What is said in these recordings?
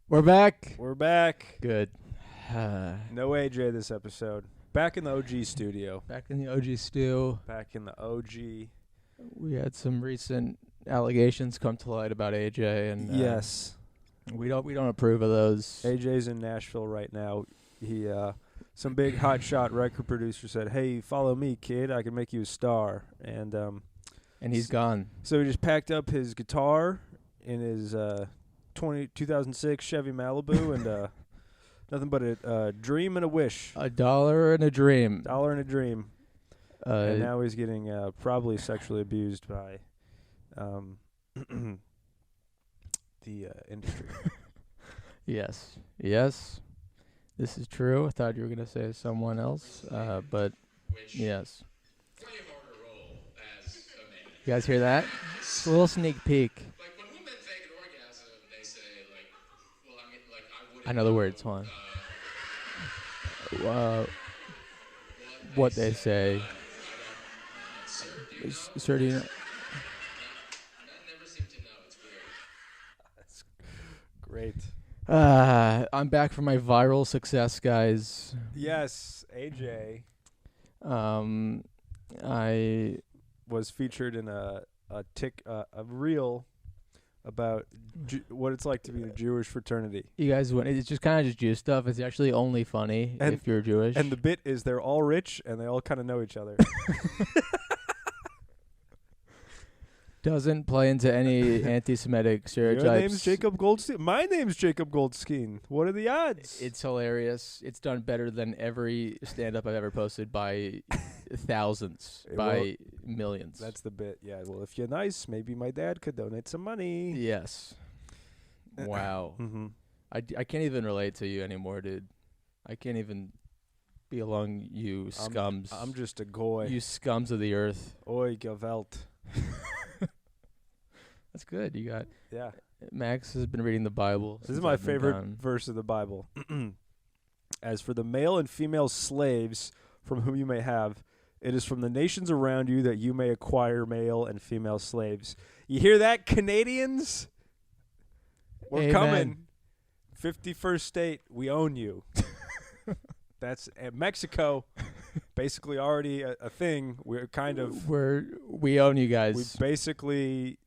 We're back. We're back. Good. No AJ this episode. Back in the OG studio. Back in the OG stew. Back in the OG. We had some recent allegations come to light about AJ, and yes, we don't approve of those. AJ's in Nashville right now. He some big hotshot record producer said, "Hey, follow me, kid. I can make you a star." And he's gone. So he just packed up his guitar in his 2006 Chevy Malibu and nothing but a dream and a wish. $1 and a dream. $1 and a dream. And now he's getting probably sexually abused by the industry. Yes. This is true. I thought you were going to say someone else, but yes. You guys hear that? It's a little sneak peek. Like when women fake an orgasm, they say like, "Well, I mean, like I wouldn't." I know the words. Hold on. What they say. Sir, do you know? Men never seem to know. It's weird. That's great. I'm back for my viral success, guys. Yes, AJ I was featured in a reel about what it's like to be in a Jewish fraternity. You guys went. It's just kind of just Jew stuff. It's actually only funny if you're Jewish. And the bit is they're all rich and they all kind of know each other. Doesn't play into any anti-Semitic stereotypes. Your name's Jacob Goldstein. My name's Jacob Goldstein. What are the odds? It's hilarious. It's done better than every stand-up I've ever posted by thousands, by millions. That's the bit. Yeah. Well, if you're nice, maybe my dad could donate some money. Yes. Wow. Mm-hmm. I can't even relate to you anymore, dude. I can't even be along you scums. I'm just a goy. You scums of the earth. Oi, Gewalt. That's good. You got. Yeah. Max has been reading the Bible. This is my favorite verse of the Bible. As for the male and female slaves from whom you may have, it is from the nations around you that you may acquire male and female slaves. You hear that, Canadians? We're coming. 51st state, we own you. That's Mexico, basically already a thing. We're kind of... We own you guys. We basically...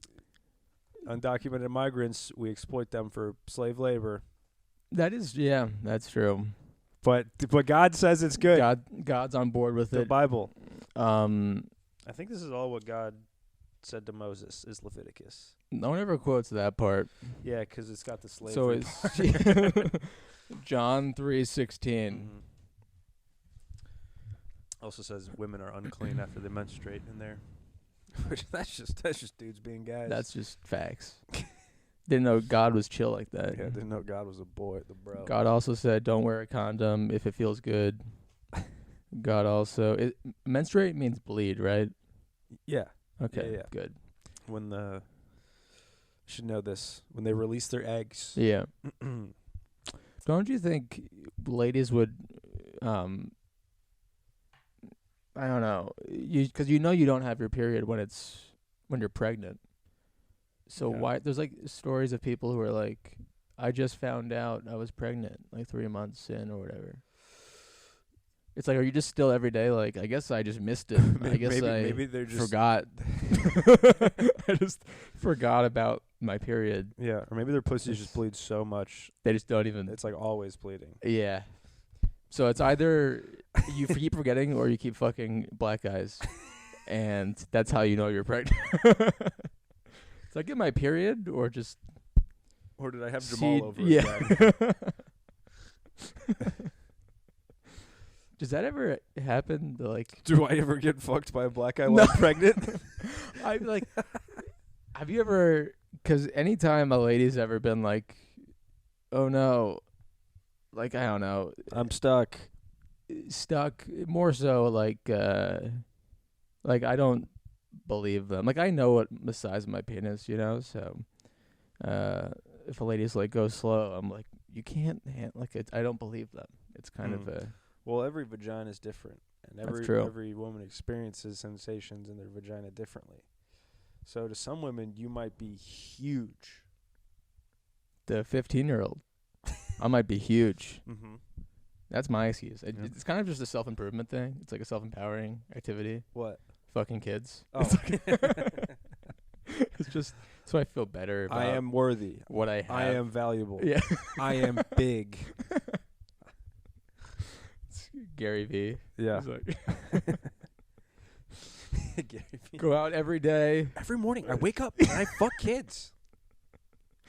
Undocumented migrants, we exploit them for slave labor. That's true. But God says it's good. God's on board with the it. Bible. I think this is all what God said to Moses, is Leviticus. No one ever quotes that part. Yeah, because it's got the slave. So it's John 3:16. Mm-hmm. Also says women are unclean after they menstruate in there. that's just dudes being guys. That's just facts. Didn't know God was chill like that. Yeah, didn't know God was a boy, the bro. God also said, "Don't wear a condom if it feels good." God also, menstruate means bleed, right? Yeah. Okay. Yeah. Good. When should know this. When they release their eggs. Yeah. Don't you think ladies would? I don't know, because you don't have your period when you're pregnant. So why there's like stories of people who are like, I just found out I was pregnant like 3 months in or whatever. It's like, are you just still every day like, I guess I just missed it. I guess maybe they're just forgot. I just forgot about my period. Yeah, or maybe their pussies just bleed so much they just don't even. It's like always bleeding. Yeah. So it's either you keep forgetting or you keep fucking black guys, and that's how you know you're pregnant. So I get my period, or did I have Jamal over again? Does that ever happen? Do I ever get fucked by a black guy while I'm pregnant? Have you ever? Because anytime a lady's ever been like, "Oh no," like I don't know, I'm stuck. More so like I don't believe them. Like I know what the size of my penis, so if a lady's like go slow, I'm like, you can't I don't believe them. It's kind of a well, every vagina is different, and every woman experiences sensations in their vagina differently. So to some women you might be huge. The 15-year-old. I might be huge. Mm-hmm. That's my excuse. Yep. It's kind of just a self-improvement thing. It's like a self-empowering activity. What? Fucking kids. Oh. It's just so I feel better about I am worthy. what I have. I am valuable. Yeah. I am big. It's Gary V. Yeah. He's like, Gary Vee. go out every day. Every morning I wake up and I fuck kids.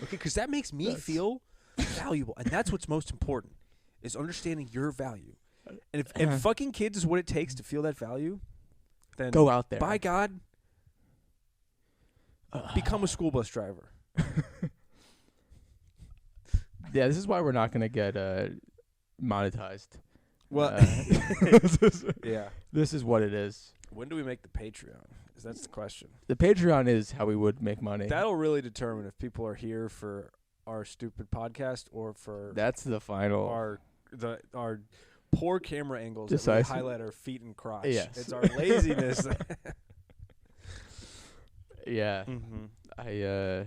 Okay, because that makes me feel valuable, and that's what's most important, is understanding your value. And if fucking kids is what it takes to feel that value, then Go out there. by God, become a school bus driver. Yeah, this is why we're not going to get monetized. Well, yeah. This is what it is. When do we make the Patreon? Because that's the question. The Patreon is how we would make money. That'll really determine if people are here for our stupid podcast or for That's the final. our poor camera angles that Decisive. really highlight our feet and crotch. Yes. It's our laziness. Yeah. Mm-hmm.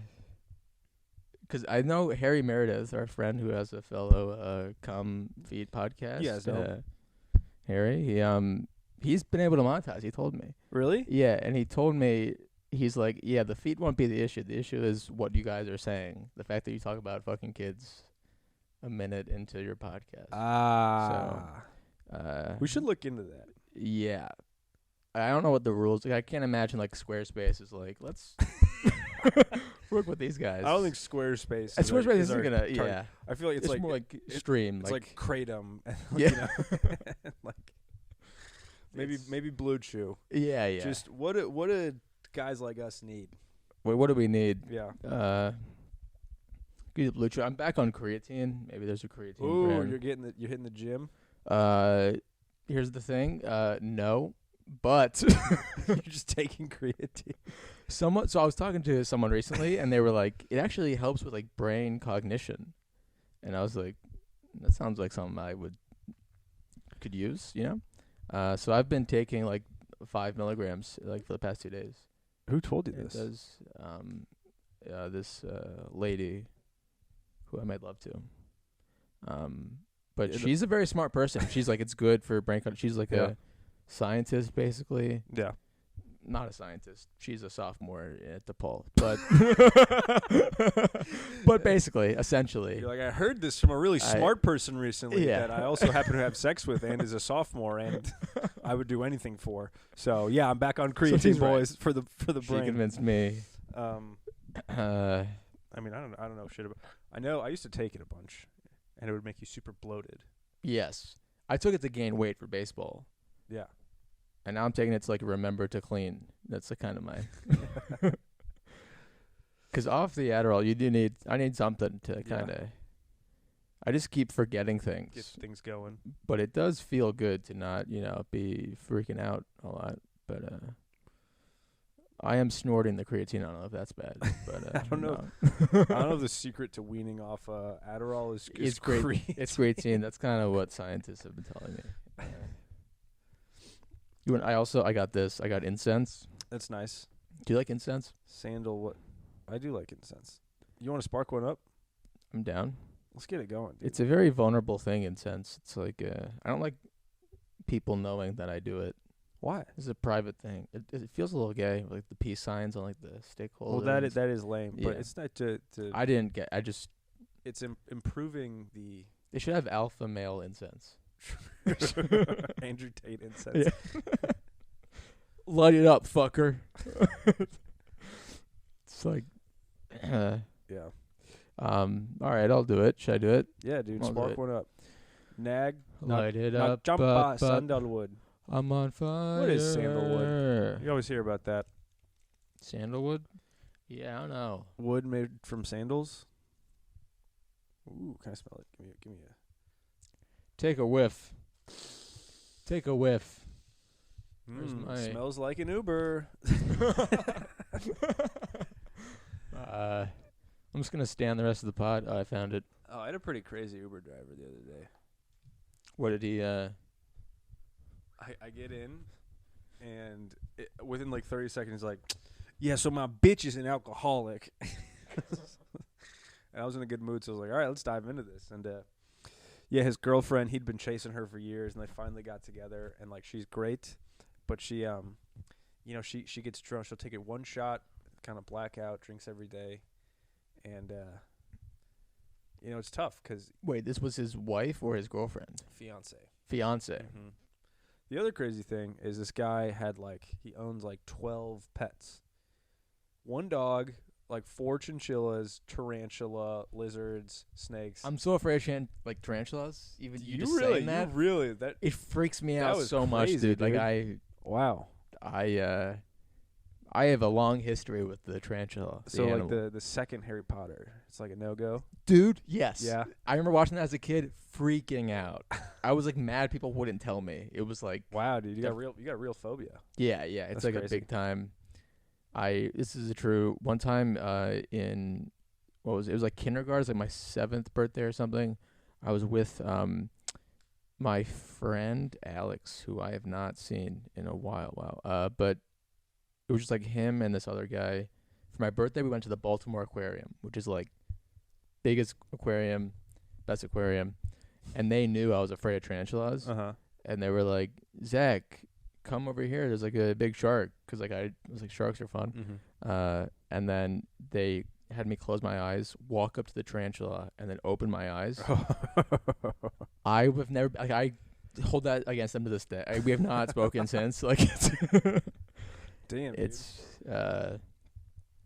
Because I know Harry Meredith, our friend who has a fellow Come Feed podcast. Yeah, so. Harry, he's been able to monetize. He told me. Really? Yeah, and he told me, he's like, yeah, the feed won't be the issue. The issue is what you guys are saying. The fact that you talk about fucking kids a minute into your podcast. We should look into that. Yeah. I don't know what the rules. Like, I can't imagine like Squarespace is like, let's work with these guys. I don't think Squarespace. Squarespace is isn't our gonna. target. Yeah. I feel like it's like more like Stream. It's like Kratom. Yeah. You know? Like maybe Blue Chew. Yeah, yeah. Just what do guys like us need? Wait, what do we need? Yeah. Good Blue Chew. I'm back on creatine. Maybe there's a creatine. Ooh, brand. you're hitting the gym. Here's the thing. No, but You're just taking creatine. So I was talking to someone recently, and they were like, it actually helps with like brain cognition, and I was like, that sounds like something I could use, you know. So I've been taking like 5 milligrams like for the past 2 days. Who told you It this? does this lady who I made love to. But she's a very smart person. She's like, it's good for brain cognition. She's like a scientist, basically. Yeah. Not a scientist. She's a sophomore at DePaul. But basically, essentially. You're like, I heard this from a really smart person recently that I also happen to have sex with and is a sophomore and I would do anything for. So yeah, I'm back on creatine, boys, for the brain. She convinced me. I mean, I don't know shit about. I know I used to take it a bunch, and it would make you super bloated. Yes, I took it to gain weight for baseball. Yeah. And now I'm taking it to like remember to clean. That's the kind of my. Because off the Adderall, I need something to kind of. I just keep forgetting things. Get things going. But it does feel good to not, be freaking out a lot. But I am snorting the creatine. I don't know if that's bad. But I don't know. I don't know if the secret to weaning off Adderall is it's great. It's creatine. That's kind of what scientists have been telling me. I got this. I got Incense. That's nice. Do you like Incense? Sandalwood. I do like Incense. You want to spark one up? I'm down. Let's get it going, dude. It's a very vulnerable thing, Incense. It's like I don't like people knowing that I do it. Why? It's a private thing. It feels a little gay, like the peace signs on like the stakeholders. Well, that is lame, but Yeah. it's not to. I didn't get. I just. It's improving the. They should have alpha male incense. Andrew Tate Incense. Yeah. Light it up, fucker. It's like. Yeah. All right, I'll do it. Should I do it? Yeah, dude. I'll do Spark it. one up. Nag. Light it not up. Jumpa sandalwood. I'm on fire. What is sandalwood? You always hear about that. Sandalwood? Yeah, I don't know. Wood made from sandals. Ooh, can I smell it? Give me a. Take a whiff. Take a whiff. Smells like an Uber. I'm just gonna stand the rest of the pod. Oh, I found it. Oh, I had a pretty crazy Uber driver the other day. What did he? I get in, and within like 30 seconds, he's like, "Yeah, so my bitch is an alcoholic." And I was in a good mood, so I was like, all right, let's dive into this. And yeah, his girlfriend, he'd been chasing her for years, and they finally got together. And like, she's great, but she she gets drunk. She'll take it one shot, kind of blackout, drinks every day, and it's tough because Wait, this was his wife or his girlfriend? fiance. Fiance. Mm-hmm. The other crazy thing is this guy he owns like 12 pets. One dog, like 4 chinchillas, tarantula, lizards, snakes. I'm so afraid of tarantulas. Even you just really, saying that, you really that it freaks me that out was so much, crazy, dude. Like wow. I have a long history with the tarantula. So like the second Harry Potter, it's like a no-go. Dude, yes. Yeah. I remember watching that as a kid, freaking out. I was like mad people wouldn't tell me. It was like, wow, dude, you got real phobia. yeah, it's That's like crazy. a big time. This is a true one time in what was it? It was like kindergarten, it was like my 7th birthday or something. I was with my friend Alex, who I have not seen in a while. But it was just like him and this other guy. For my birthday, we went to the Baltimore Aquarium, which is like biggest aquarium, best aquarium, and they knew I was afraid of tarantulas, and they were like, "Zach, come over here. There's like a big shark," because like I was like, sharks are fun. Mm-hmm. And then they had me close my eyes, walk up to the tarantula, and then open my eyes. I would never like I hold that against them to this day. We have not spoken since. Like it's damn, it's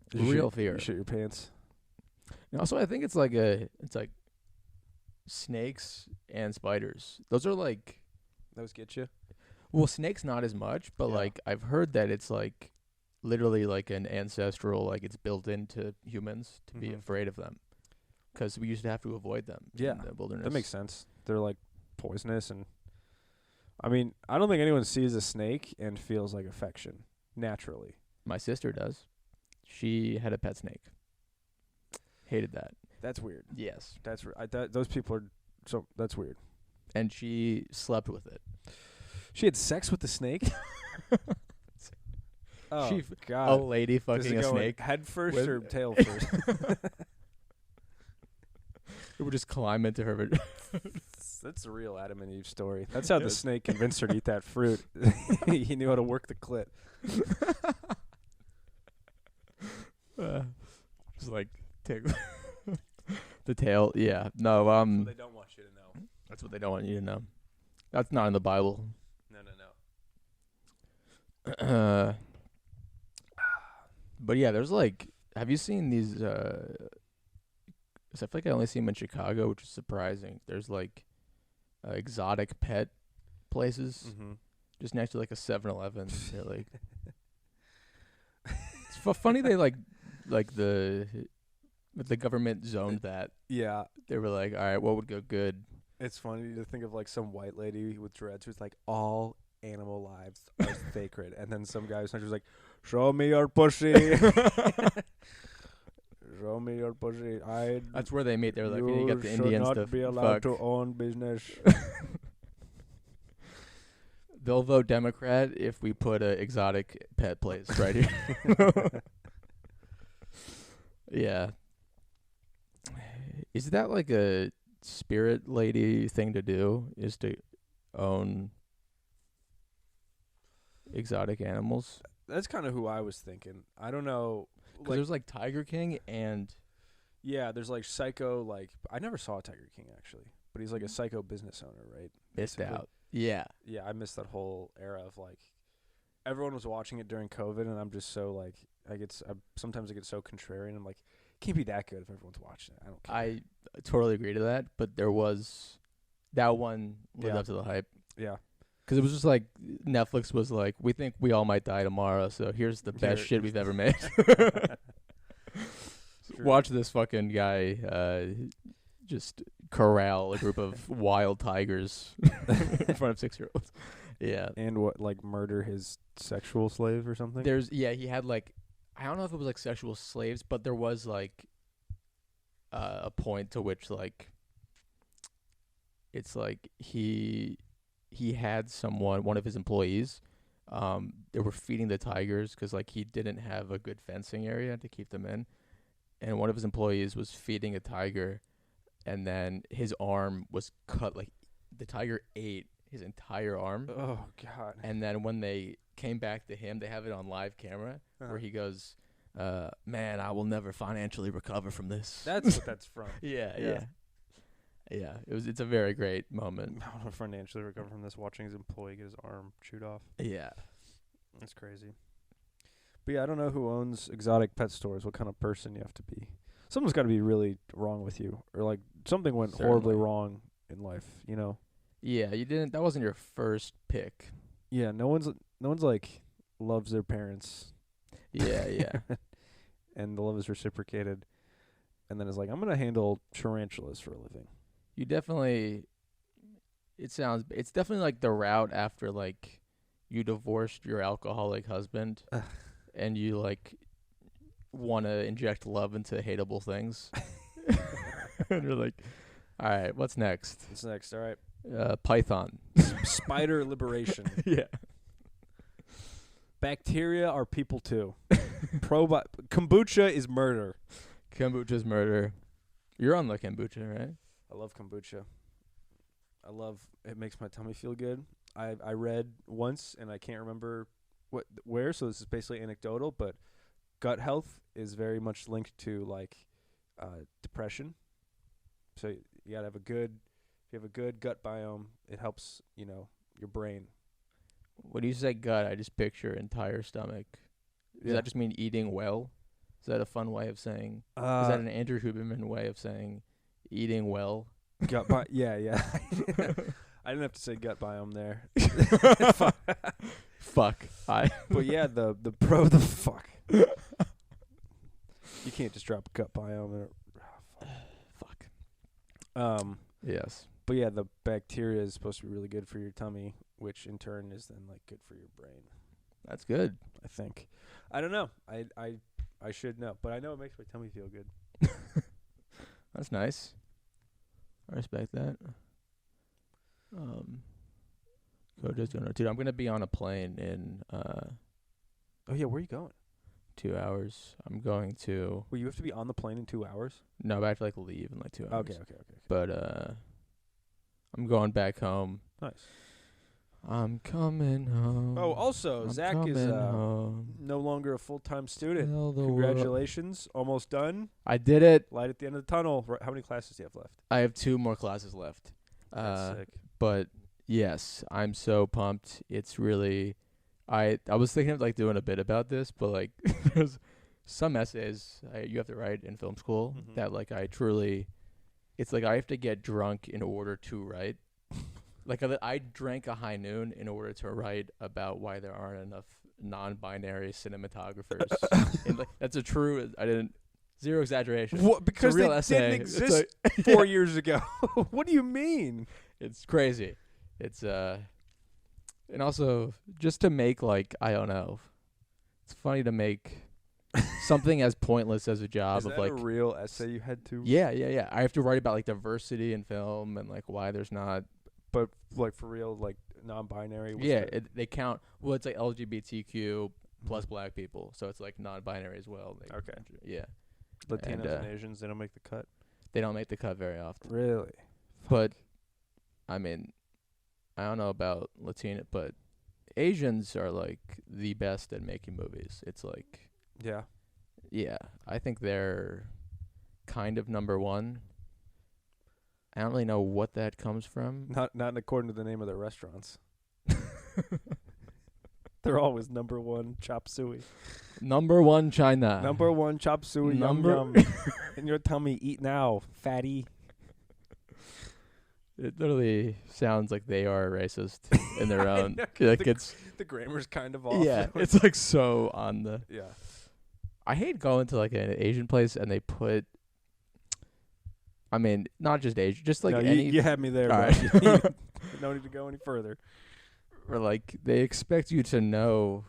dude. real fear. You shit your pants. And also, I think it's like snakes and spiders. Those are like, Those get you. well, snakes not as much, but Yeah. like I've heard that it's like literally like an ancestral, like it's built into humans to be Mhm. afraid of them, because we used to have to avoid them. Yeah, in the wilderness. That makes sense. They're like poisonous, and I mean, I don't think anyone sees a snake and feels like affection naturally. My sister does. She had a pet snake. Hated that. That's weird. Yes. Those people are that's weird. And she slept with it. She had sex with the snake. Oh A God! lady Does fucking it a go snake. head first with- or tail first? It would just climb into her. That's the real Adam and Eve story. That's how the snake convinced her to eat that fruit. He knew how to work the clit. Just like take the tail. Yeah. No. They don't want you to know. That's what they don't want you to know. That's not in the Bible. No. But yeah, there's like, have you seen these? 'Cause I feel like I only see them in Chicago, which is surprising. There's like exotic pet places Mm-hmm. just next to like a 7-Eleven. They're like, it's funny they like the government zoned that. Yeah, They were like, all right, what would go good? it's funny to think of like some white lady with dreads who's like, all animal lives are sacred, and then some guy who's like, show me your pussy. Show me your pussy. That's where they meet. They're like, you you get the Indians should to not be allowed fuck. to own business. They'll vote Democrat if we put a exotic pet place right here. Yeah. Is that like a spirit lady thing to do? Is to own exotic animals? That's kind of who I was thinking. I don't know. Because there's like Tiger King and Yeah, there's like psycho, like, I never saw Tiger King actually, but he's like a psycho business owner, right? missed Basically. out. Yeah. Yeah, I missed that whole era of like, everyone was watching it during COVID, and I'm just so like, sometimes I get so contrarian. I'm like, it can't be that good if everyone's watching it. I don't care. I totally agree to that, but there was that one lived Yeah. up to the hype. Yeah. Because it was just like Netflix was like, we think we all might die tomorrow, so here's the best shit we've ever made. Watch this fucking guy just corral a group of wild tigers in front of 6-year-olds. Yeah. And what, like, murder his sexual slave or something? He had like, I don't know if it was like sexual slaves, but there was like a point to which like, it's like he had one of his employees, they were feeding the tigers because like he didn't have a good fencing area to keep them in, and one of his employees was feeding a tiger, and then his arm was cut. Like the tiger ate his entire arm. Oh God. And then when they came back to him, they have it on live camera where he goes, "Man, I will never financially recover from this." That's what that's from. Yeah. It's a very great moment. I don't know, financially recover from this, watching his employee get his arm chewed off. Yeah. That's crazy. But yeah, I don't know who owns exotic pet stores, what kind of person you have to be. Something's got to be really wrong with you, or like something went horribly wrong in life, you know? Yeah, that wasn't your first pick. Yeah, no one's like loves their parents. Yeah. And the love is reciprocated. And then it's like, I'm going to handle tarantulas for a living. You definitely, it's definitely like the route after like you divorced your alcoholic husband and you like want to inject love into hateable things. And you're like, all right, what's next? What's next? All right. Python. Spider liberation. Yeah. Bacteria are people too. Kombucha is murder. Kombucha's murder. You're on the kombucha, right? I love kombucha. It makes my tummy feel good. I read once, and I can't remember where, so this is basically anecdotal, but gut health is very much linked to like depression. So you gotta have if you have a good gut biome, it helps, your brain. When you say gut, I just picture entire stomach. Does that just mean eating well? Is that a fun way of saying? Is that an Andrew Huberman way of saying eating well? Gut yeah. I didn't have to say gut biome there. Fuck. But yeah, the fuck. You can't just drop gut biome. Fuck. Yes. But yeah, the bacteria is supposed to be really good for your tummy, which in turn is then like good for your brain. That's good. I think. I don't know. I should know, but I know it makes my tummy feel good. That's nice. I respect that. Dude, I'm gonna be on a plane in Oh yeah, where are you going? 2 hours. I'm going to. Well, you have to be on the plane in 2 hours? No, but I have to like leave in like 2 hours. Okay. But I'm going back home. Nice. I'm coming home. Oh, also, Zach is no longer a full-time student. Congratulations. Almost done. I did it. Light at the end of the tunnel. How many classes do you have left? I have 2 more classes left. That's sick. But yes, I'm so pumped. It's really I was thinking of like doing a bit about this, but like there's some essays you have to write in film school that like it's like I have to get drunk in order to write. Like I drank a high noon in order to write about why there aren't enough non-binary cinematographers. And like, that's zero exaggeration. What? Because it's a real they essay. didn't exist 4 years ago. What do you mean? It's crazy. It's and also just to make like I don't know. It's funny to make something as pointless as a job Is of that like a real essay you had to? Yeah. I have to write about like diversity in film and like why there's not. But like for real, like non-binary. They count. Well, it's like LGBTQ plus black people, so it's like non-binary as well. Okay. Yeah. Latinos and Asians, they don't make the cut. They don't make the cut very often. Really? But I mean, I don't know about Latino, but Asians are like the best at making movies. It's like yeah, I think they're kind of number one. I don't really know what that comes from. Not according to the name of their restaurants. They're always number one chop suey. Number one China. Number one chop suey. Yum yum. In your tummy, eat now, fatty. It literally sounds like they are racist in their own. Like the grammar's kind of off. Yeah, it's like so on the. Yeah. I hate going to like an Asian place and they put. I mean, not just Asian, just like any. You had me there. All right. No need to go any further. Or like they expect you to know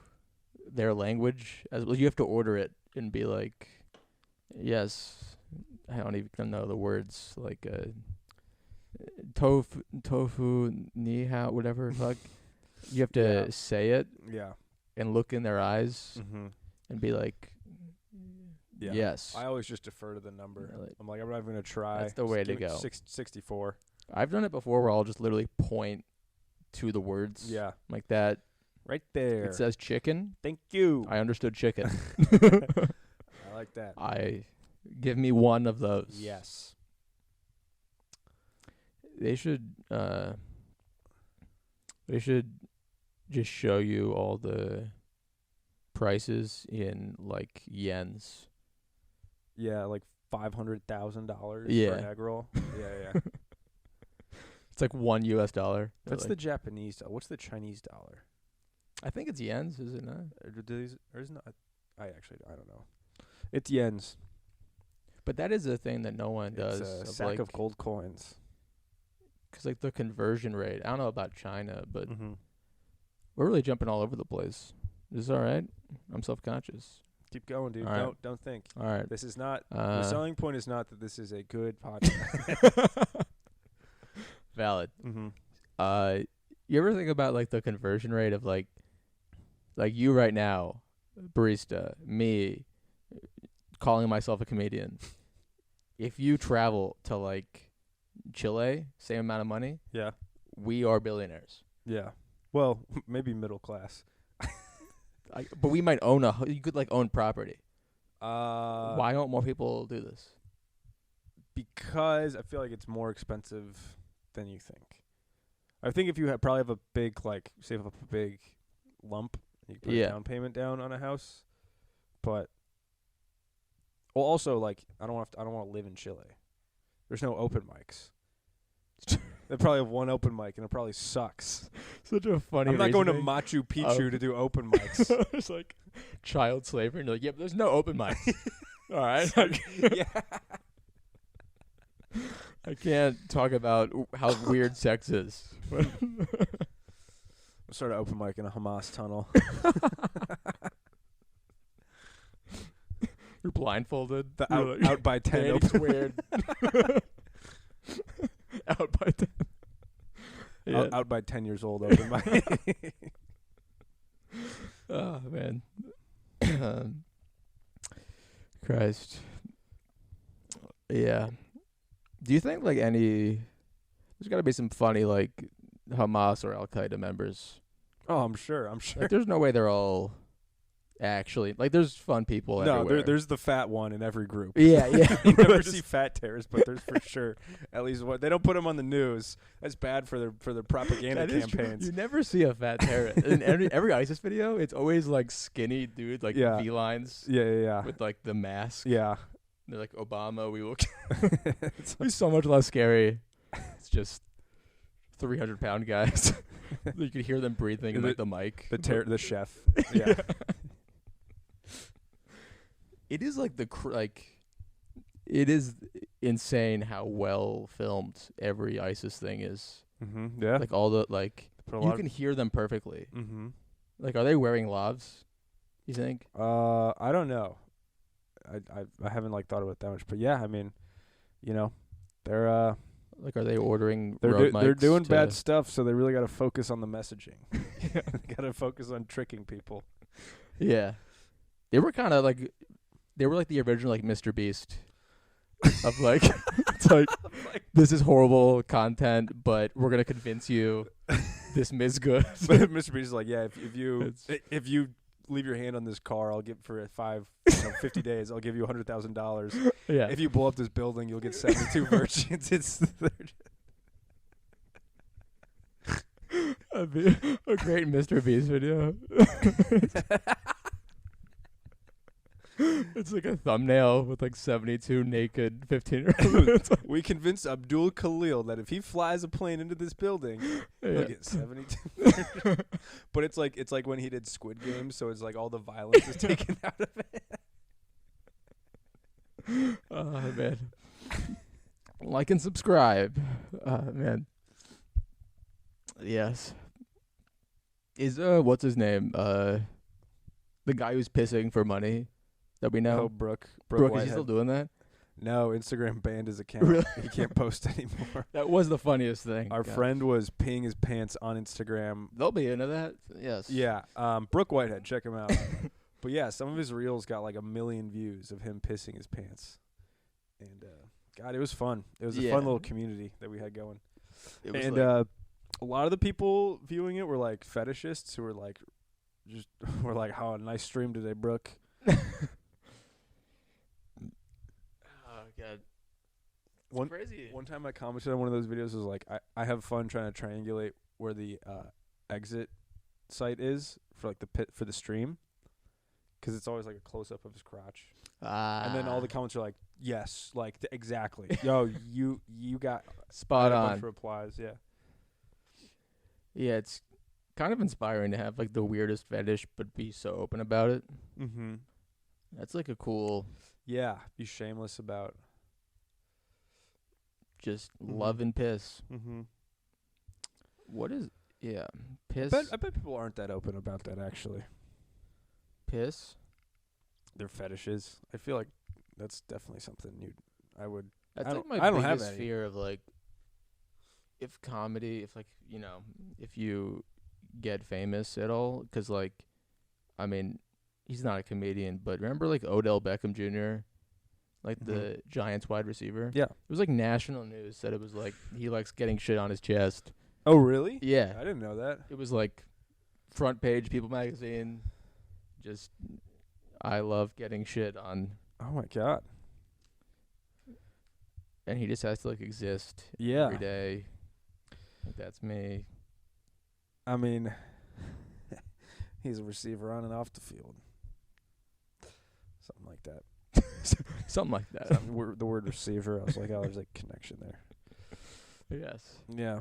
their language as well. You have to order it and be like, yes, I don't even know the words like tofu ni hao, whatever fuck. You have to say it. Yeah. And look in their eyes and be like, Yeah. Yes. I always just defer to the number. Really? I'm like, I'm not even going to try. That's the way to Give me go. 64. I've done it before where I'll just literally point to the words. Yeah. Like that. Right there. It says chicken. Thank you. I understood chicken. I like that. Give me one of those. Yes. They should just show you all the prices in like yens. Yeah, like $500,000 Yeah. for an egg roll. Yeah. It's like $1 US. That's like, the Japanese dollar. What's the Chinese dollar? I think it's yens, is it not? Or isn't it? I don't know. It's yens. But that is a thing that no one does. It's a sack of gold coins. Because like the conversion rate, I don't know about China, but Mm-hmm. we're really jumping all over the place. Is this all right? I'm self-conscious. Keep going, dude. All right. Don't think. All right. This is not the selling point. Is not that this is a good podcast. Valid. Mm-hmm. You ever think about like the conversion rate of like you right now, barista, me, calling myself a comedian. If you travel to like Chile, same amount of money, Yeah. we are billionaires. Yeah. Well, maybe middle class. But we might own you could like own property. Why? Why don't more people do this? Because I feel like it's more expensive than you think. I think if you probably have a big, like, save up a big lump, you can put a down payment down on a house. But, well, also, like, I don't want to live in Chile. There's no open mics. They probably have one open mic, and it probably sucks. Such a funny. I'm not going to reasoning. Machu Picchu to do open mics. It's like child slavery, and you're like, yeah, but there's no open mics. All right. Yeah. I can't talk about how weird sex is. We'll start an open mic in a Hamas tunnel. You're blindfolded. Out by 10. It's weird. Out by 10. Yeah. Out by 10 years old open mic. Oh, man. Christ. Yeah. Do you think, like, there's got to be some funny, like, Hamas or Al-Qaeda members? Oh, I'm sure. Like, there's no way they're all actually, like, there's fun people everywhere. No, there's the fat one in every group. Yeah. You never see fat terrorists, but there's for sure at least one. They don't put them on the news. That's bad for their propaganda campaigns. You never see a fat terrorist. In every ISIS video, it's always, like, skinny dude, like, V-lines. Yeah. With, like, the mask. Yeah. They're like, Obama, we will He's so much less scary. It's just 300-pound guys. You could hear them breathing in, like, the mic. The chef. Yeah. It is like it is insane how well filmed every ISIS thing is. Mm-hmm. Yeah. Like all the you can hear them perfectly. Mm-hmm. Like, are they wearing lavs? You think? I don't know. I haven't like thought about that much, but yeah, I mean, you know, they're like, are they ordering? They're doing bad stuff, so they really got to focus on the messaging. They got to focus on tricking people. Yeah, they were kind of like. They were like the original, like, Mr. Beast of, like, it's like, this is horrible content, but we're going to convince you this is good. But Mr. Beast is like, yeah, if you leave your hand on this car, I'll give for 50 days, I'll give you $100,000. Yeah. If you blow up this building, you'll get 72 virgins. It's a great Mr. Beast video. It's like a thumbnail with like 72 naked 15-year-olds. We convinced Abdul Khalil that if he flies a plane into this building, he'll get 72. But it's like when he did Squid Game, so it's like all the violence is taken out of it. Oh, man. Like and subscribe. Man. Yes. Is what's his name? The guy who's pissing for money that we know. Oh, Brooke, is he still doing that? No, Instagram banned his account. Really? He can't post anymore. That was the funniest thing. Our friend was peeing his pants on Instagram. They'll be into that. Yes. Yeah. Brooke Whitehead, check him out. But yeah, some of his reels got like 1 million views of him pissing his pants. And God, it was fun. It was a fun little community that we had going. It was And a lot of the people viewing it were like fetishists who were like, just were like, "Oh, nice stream today, Brooke." oh God, it's crazy. One time I commented on one of those videos, was like, I have fun trying to triangulate where the exit site is for like the pit for the stream, because it's always like a close up of his crotch. And then all the comments are like, "Yes, like exactly." Yo, you got spot a on. bunch of replies, yeah. Yeah, it's kind of inspiring to have like the weirdest fetish, but be so open about it. Mm-hmm. That's like a cool. Yeah, be shameless about just love and piss. Mm-hmm. What is piss? I bet people aren't that open about that actually. Piss. Their fetishes. I feel like that's definitely something That's I like my don't have biggest any. fear of like, if you get famous at all, because like, I mean, he's not a comedian, but remember like Odell Beckham Jr., like the Giants wide receiver? Yeah. It was like national news that it was like he likes getting shit on his chest. Oh, really? Yeah. I didn't know that. It was like front page People magazine. Just, I love getting shit on. Oh my God. And he just has to like exist every day. Like, that's me. I mean, he's a receiver on and off the field. Something like that. Something like that. The word receiver, I was like, oh, there's a connection there. Yes. Yeah.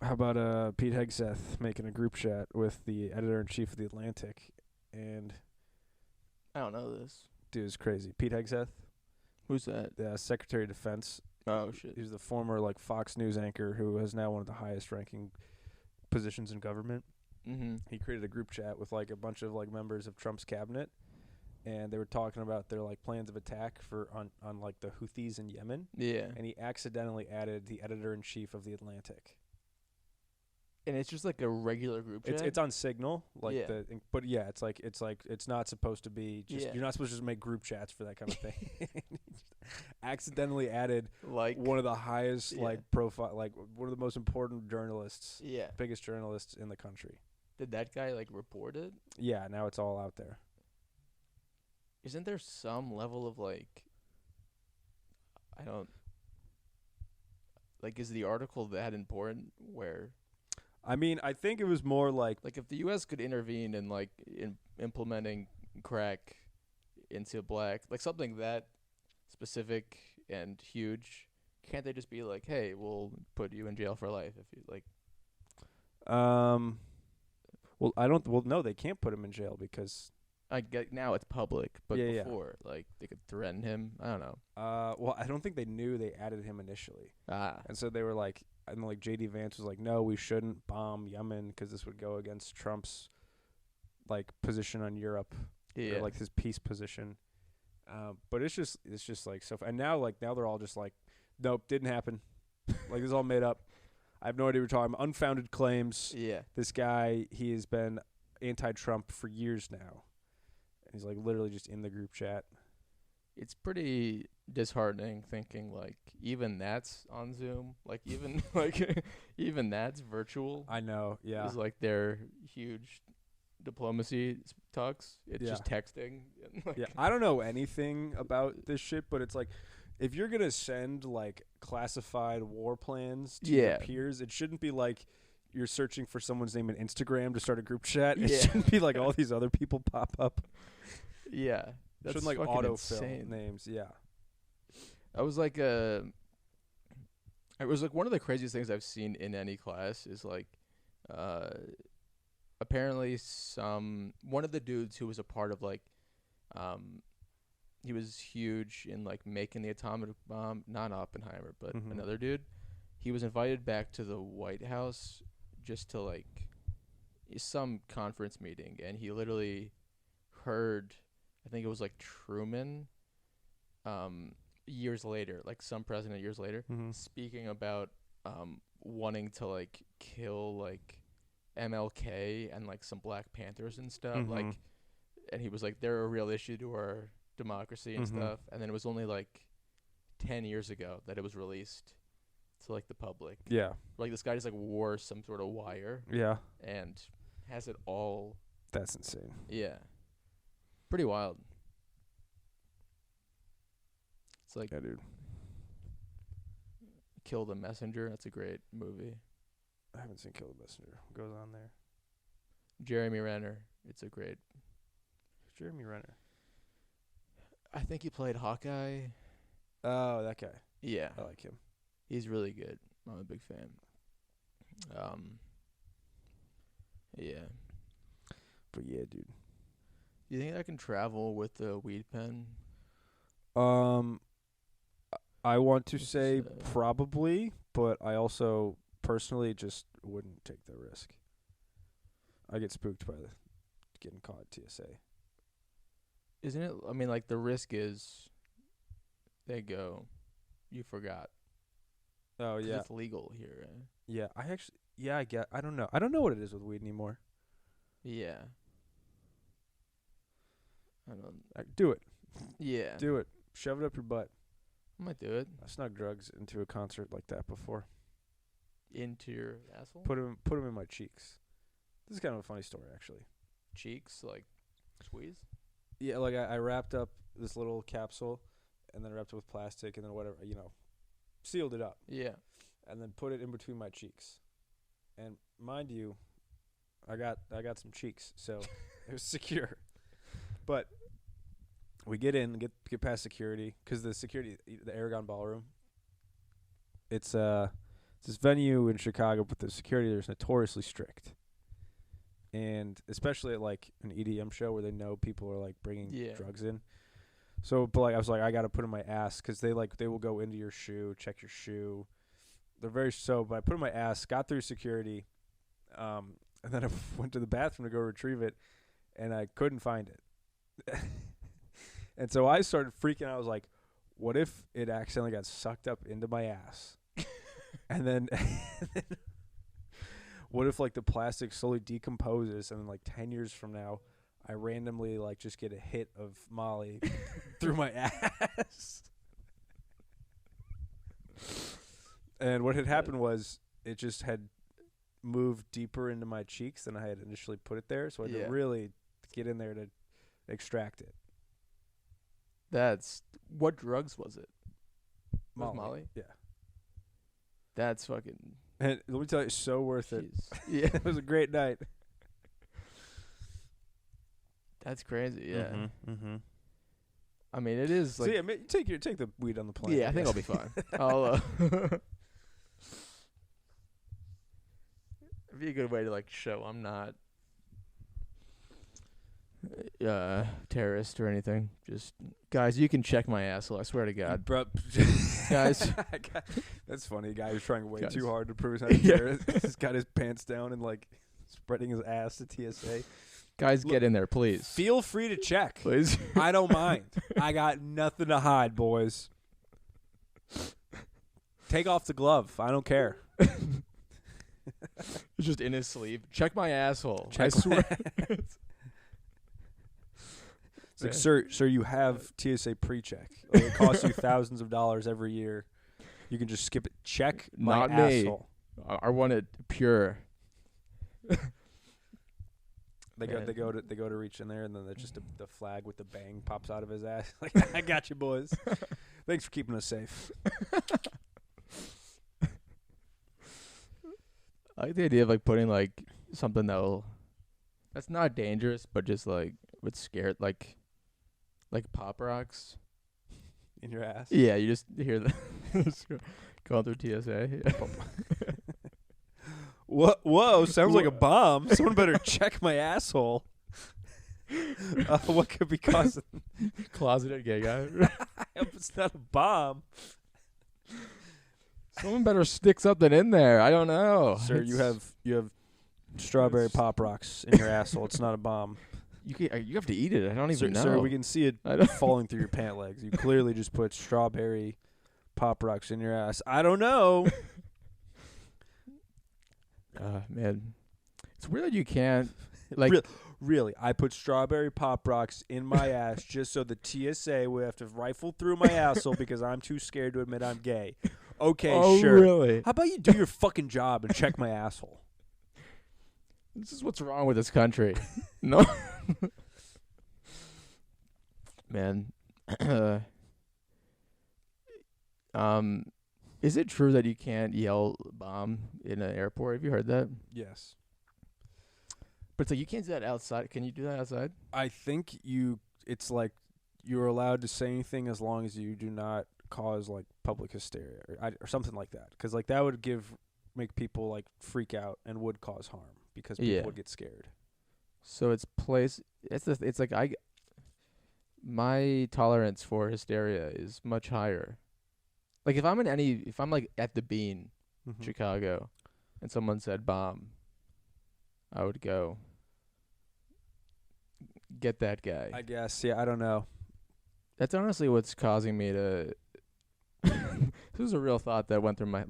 How about Pete Hegseth making a group chat with the editor-in-chief of The Atlantic? And I don't know this. dude, it's crazy. Pete Hegseth, Who's that? the Secretary of Defense. Oh, shit. He's the former like Fox News anchor who is now one of the highest ranking positions in government. Mm-hmm. He created a group chat with like a bunch of like members of Trump's cabinet, and they were talking about their like plans of attack on like the Houthis in Yemen. Yeah. And he accidentally added the editor-in-chief of The Atlantic. And it's just like a regular group chat? It's on Signal, like Yeah. but yeah, it's not supposed to be just Yeah. you're not supposed to just make group chats for that kind of thing. Accidentally added like one of the highest Yeah. like profile, like one of the most important journalists, Yeah. biggest journalists in the country. Did that guy like report it? Yeah, now it's all out there. Isn't there some level of like, I don't, like, is the article that important where, I mean, I think it was more like if the U.S. could intervene in like implementing crack into black, like something that specific and huge, can't they just be like, hey, we'll put you in jail for life if you like? well, no, they can't put him in jail because I get now it's public, but Yeah. before like they could threaten him. I don't know. well, I don't think they knew they added him initially. Ah, And so they were like, and like J.D. Vance was like, no, we shouldn't bomb Yemen because this would go against Trump's like position on Europe, yeah. or like his peace position. But it's just like so. And now they're all just like, nope, didn't happen. Like, it's all made up. I have no idea what you're talking about. Unfounded claims. Yeah. This guy, he has been anti-Trump for years now, and he's like literally just in the group chat. It's pretty disheartening thinking like even that's on Zoom, like even like even that's virtual. I know, yeah. Is like their huge diplomacy talks. It's Yeah. just texting. And like, Yeah, I don't know anything about this shit, but it's like, if you're gonna send like classified war plans to your Yeah. peers, it shouldn't be like you're searching for someone's name on Instagram to start a group chat. It Yeah. shouldn't be like all these other people pop up. Yeah. It That's shouldn't like fucking autofill insane. names. Yeah. I was like it was like one of the craziest things I've seen in any class is like apparently one of the dudes who was a part of like he was huge in like making the atomic bomb, not Oppenheimer, but Mhm. another dude. He was invited back to the White House just to like some conference meeting, and he literally heard, I think it was like Truman years later, like some president years later, Mm-hmm. speaking about wanting to like kill like MLK and like some Black Panthers and stuff. Mhm. Like and he was like, they're a real issue to our democracy and stuff. And then it was only like 10 years ago that it was released to like the public. Yeah. Like this guy just like wore some sort of wire Yeah. and has it all. That's insane. Yeah. Pretty wild. It's like Yeah, dude. Kill the Messenger. That's a great movie. I haven't seen Kill the Messenger. What goes on there? Jeremy Renner. It's a great. Jeremy Renner. I think he played Hawkeye. Oh, that guy. Yeah. I like him. He's really good. I'm a big fan. Yeah. But yeah, dude. Do you think I can travel with the weed pen? I want to Just, say probably, but I also personally just wouldn't take the risk. I get spooked by getting caught at TSA. Isn't it? I mean, like the risk is they go, you forgot. Oh 'Cause yeah, it's legal here. Right? yeah. I don't know. I don't know what it is with weed anymore. Yeah. I don't. Do it. Yeah. Do it. Shove it up your butt. I might do it. I snuck drugs into a concert like that before. Into your asshole. Put 'em in my cheeks. This is kind of a funny story, actually. Cheeks, like squeeze. Yeah, like I wrapped up this little capsule, and then wrapped it with plastic, and then whatever, sealed it up, Yeah. and then put it in between my cheeks. And mind you, I got some cheeks, so it was secure. But we get in, get past security, because the Aragon Ballroom. It's this venue in Chicago, but the security there's notoriously strict. And especially at like an EDM show where they know people are like bringing drugs in. So, but like I was like, I got to put in my ass, because they will go into your shoe, check your shoe. They're very but I put in my ass, got through security, and then I went to the bathroom to go retrieve it, and I couldn't find it. And so I started freaking out. I was like, what if it accidentally got sucked up into my ass? And then what if like the plastic slowly decomposes, and then like 10 years from now, I randomly like just get a hit of Molly through my ass? And what had happened was it just had moved deeper into my cheeks than I had initially put it there, so I had to really get in there to extract it. What drugs was it? Molly? Yeah. That's fucking. And let me tell you, it's so worth it. Yeah. It was a great night. That's crazy. Yeah. Mm-hmm. I mean, it is like. So yeah, take the weed on the plane. Yeah, I think I'll be fine. I'll. It'd be a good way to like show I'm not terrorist or anything. Just guys, you can check my asshole. I swear to God, Bro, guys. That's funny. A guy who's trying way Guys. too hard to prove he's not a terrorist. He's got his pants down and like spreading his ass to TSA. Guys, get in there, please. Feel free to check. Please. I don't mind. I got nothing to hide, boys. Take off the glove. I don't care. It's just in his sleeve. Check my asshole. Check I swear. It's like, sir, you have TSA pre-check. Like, it costs you thousands of dollars every year. You can just skip it. Check my Not me. asshole. I want it pure. They go to reach in there, and then just the flag with the bang pops out of his ass. Like, I got you, boys. Thanks for keeping us safe. I like the idea of like putting like something that's not dangerous, but just like would scare like pop rocks In your ass. Yeah, you just hear that going through TSA. Yeah. Whoa, sounds like a bomb. Someone better check my asshole. What could be causing? Closeted gay guy. I hope it's not a bomb. Someone better stick something in there. I don't know. Sir, you have strawberry pop rocks in your asshole. It's not a bomb. You have to eat it. I don't even know. Sir, we can see it falling through your pant legs. You clearly just put strawberry pop rocks in your ass. I don't know. Man, it's weird that you can't Like, Really, I put strawberry Pop Rocks in my ass just so the TSA would have to rifle through my asshole because I'm too scared to admit I'm gay. Okay, oh, sure. really? How about you do your fucking job and check my asshole? This is what's wrong with this country. No. Man. Is it true that you can't yell bomb in an airport? Have you heard that? Yes. But it's like you can't do that outside. Can you do that outside? I think it's like you're allowed to say anything as long as you do not cause like public hysteria or something like that. Because like that would make people like freak out and would cause harm because people would get scared. So it's like my tolerance for hysteria is much higher. Like if I'm like at the Bean, Chicago, and someone said bomb, I would go get that guy. I guess, yeah, I don't know. That's honestly what's causing me to this was a real thought that went through my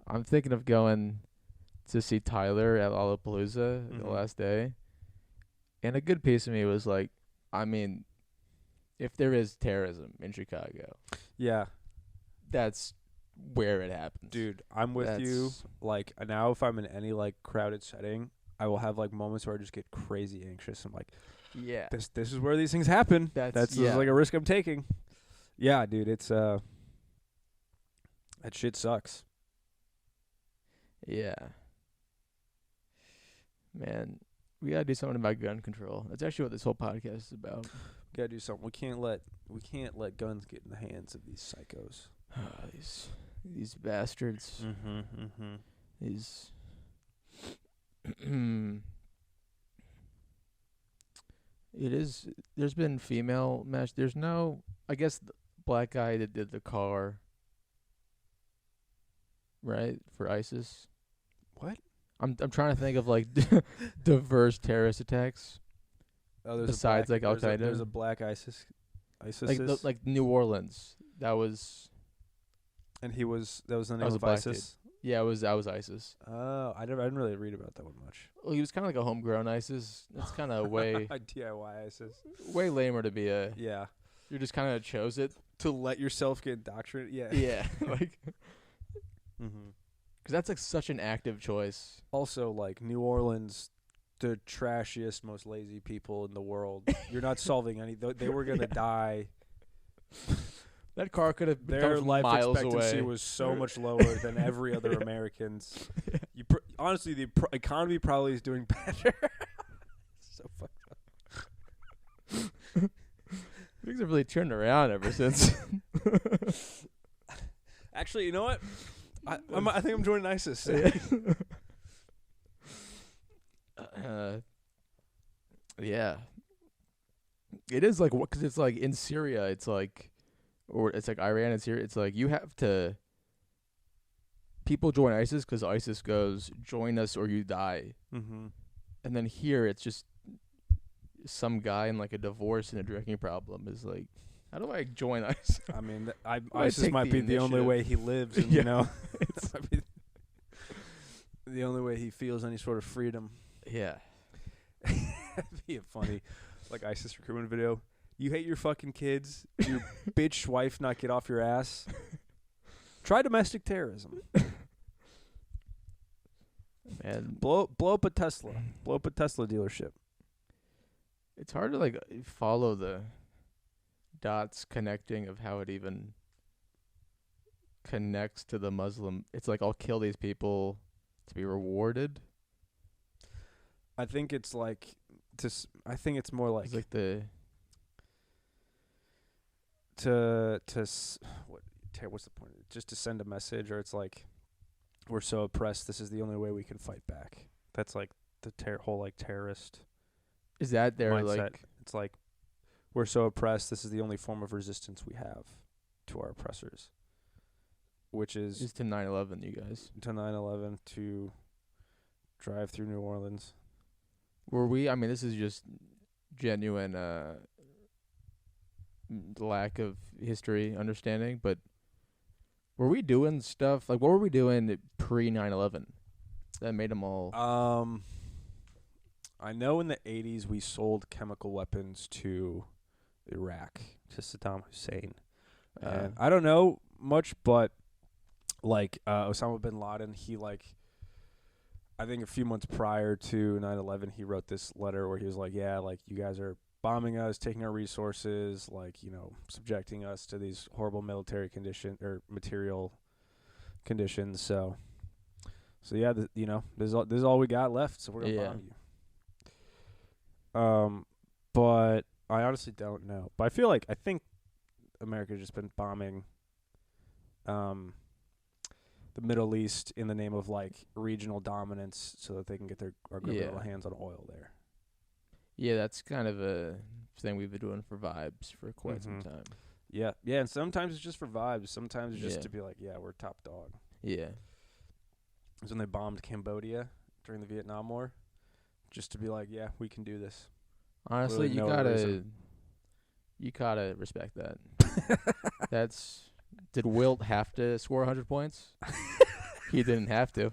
I'm thinking of going to see Tyler at Lollapalooza the last day. And a good piece of me was like, I mean, if there is terrorism in Chicago, yeah, that's where it happens. Dude, I'm with you. Like now if I'm in any like crowded setting, I will have like moments where I just get crazy anxious. I'm like, yeah, this is where these things happen. That's like a risk I'm taking. Yeah, dude, it's that shit sucks. Yeah. Man, we gotta do something about gun control. That's actually what this whole podcast is about. We gotta do something. We can't let guns get in the hands of these psychos. These bastards. These there's been female match. There's no, I guess the black guy that did the car, right, for ISIS. What? I'm trying to think of like diverse terrorist attacks. Oh, there's besides like Al Qaeda. There's a black ISIS. Like New Orleans. That was. And that was the name of Dude. ISIS. Yeah, that was ISIS. Oh, I didn't really read about that one much. Well, he was kind of like a homegrown ISIS. It's kind of way DIY ISIS. Way lamer to be a. Yeah. You just kind of chose it to let yourself get indoctrinated. Yeah. Yeah, like. Because that's like such an active choice. Also, like New Orleans, the trashiest, most lazy people in the world. You're not solving any. They were gonna die. That car could have been their life miles expectancy away. Was so much lower than every other American's. Honestly, the economy probably is doing better. So fucked up. Things have really turned around ever since. Actually, you know what? I think I'm joining ISIS. Yeah. It is like, because it's like in Syria, it's like, or it's like Iran and Syria, it's like you have to, people join ISIS because ISIS goes, join us or you die. And then here it's just some guy in like a divorce and a drinking problem is like, how do I join ISIS? I mean, ISIS might be the only way he lives, and, you know, it's the only way he feels any sort of freedom. Yeah. That'd be a funny, like, ISIS recruitment video. You hate your fucking kids. Your bitch wife not get off your ass. Try domestic terrorism. Man, blow up a Tesla. Blow up a Tesla dealership. It's hard to like follow the dots connecting of how it even connects to the Muslim. It's like I'll kill these people to be rewarded. I think it's like I think it's more like it's like the what's the point? Just to send a message, or it's like we're so oppressed. This is the only way we can fight back. That's like the whole like terrorist. Is that their mindset. like? It's like we're so oppressed. This is the only form of resistance we have to our oppressors, which is to 9/11. You guys to 9/11 to drive through New Orleans. Were we? I mean, this is just genuine lack of history understanding, but were we doing stuff like what were we doing pre 9/11 that made them all? I know in the 80s we sold chemical weapons to Iraq, to Saddam Hussein. And I don't know much, but like Osama bin Laden, he like, I think a few months prior to 9/11, he wrote this letter where he was like, yeah, like you guys are bombing us, taking our resources, like, you know, subjecting us to these horrible military material conditions. So yeah, you know, this is all we got left, so we're gonna bomb you. But I honestly don't know. But I think America's just been bombing the Middle East in the name of like regional dominance, so that they can get our good little hands on oil there. Yeah, that's kind of a thing we've been doing for vibes for quite some time. Yeah, and sometimes it's just for vibes. Sometimes it's just to be like, yeah, we're top dog. Yeah. It was when they bombed Cambodia during the Vietnam War, just to be like, yeah, we can do this. Honestly, you gotta respect that. Did Wilt have to score 100 points? He didn't have to.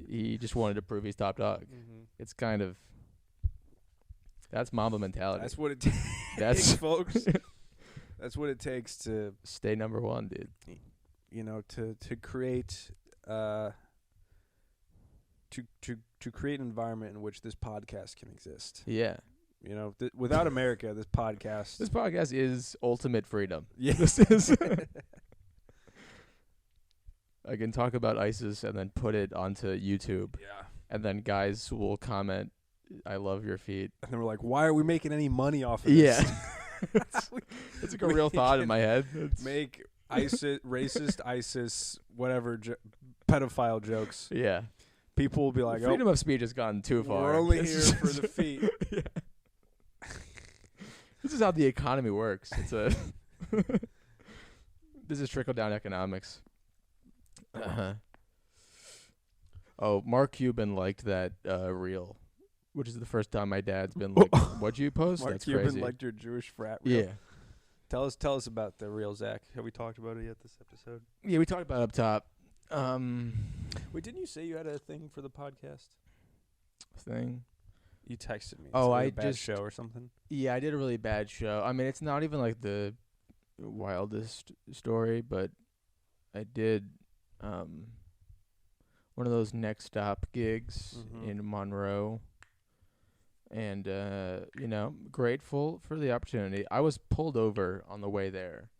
He just wanted to prove he's top dog. It's kind of, that's Mamba mentality. That's what it takes, folks. That's what it takes to stay number one, dude. You know, to create to create an environment in which this podcast can exist. Yeah. You know, without America, this podcast is ultimate freedom. Yeah. This is. I can talk about ISIS and then put it onto YouTube. Yeah. And then guys will comment, "I love your feet." And then we're like, "Why are we making any money off of this?" Yeah. It's like a real thought in my head. Make racist ISIS, whatever, pedophile jokes. Yeah. People will be like, freedom of speech has gone too far. We're only here for the feet. Yeah. This is how the economy works. This is trickle-down economics. Oh, Mark Cuban liked that reel, which is the first time my dad's been like, "What'd you post?" Mark That's Cuban crazy. liked your Jewish frat reel. Yeah. Tell us about the reel, Zach. Have we talked about it yet this episode? Yeah, we talked about it up top. Wait, didn't you say you had a thing for the podcast? Thing? You texted me. Oh, a bad show or something? Yeah, I did a really bad show. I mean, it's not even like the wildest story, but I did one of those next stop gigs in Monroe. And, you know, grateful for the opportunity. I was pulled over on the way there.